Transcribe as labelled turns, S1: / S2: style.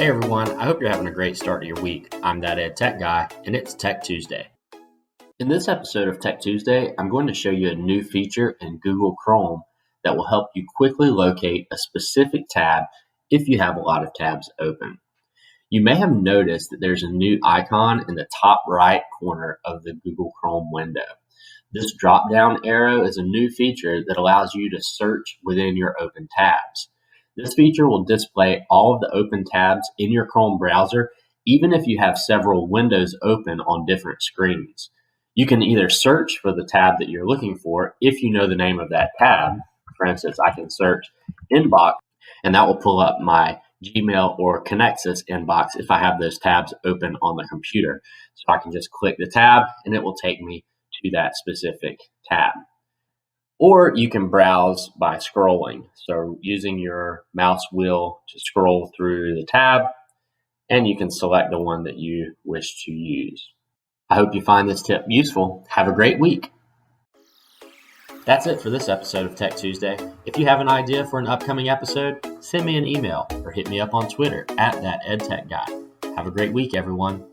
S1: Hey everyone, I hope you're having a great start to your week. I'm that Ed Tech Guy, and it's Tech Tuesday. In this episode of Tech Tuesday, I'm going to show you a new feature in Google Chrome that will help you quickly locate a specific tab if you have a lot of tabs open. You may have noticed that there's a new icon in the top right corner of the Google Chrome window. This drop-down arrow is a new feature that allows you to search within your open tabs. This feature will display all of the open tabs in your Chrome browser, even if you have several windows open on different screens. You can either search for the tab that you're looking for if you know the name of that tab. For instance, I can search Inbox, and that will pull up my Gmail or Connexus inbox if I have those tabs open on the computer. So I can just click the tab, and it will take me to that specific tab. Or you can browse by scrolling. So using your mouse wheel to scroll through the tab, and you can select the one that you wish to use. I hope you find this tip useful. Have a great week. That's it for this episode of Tech Tuesday. If you have an idea for an upcoming episode, send me an email or hit me up on Twitter @ThatEdTechGuy. Have a great week, everyone.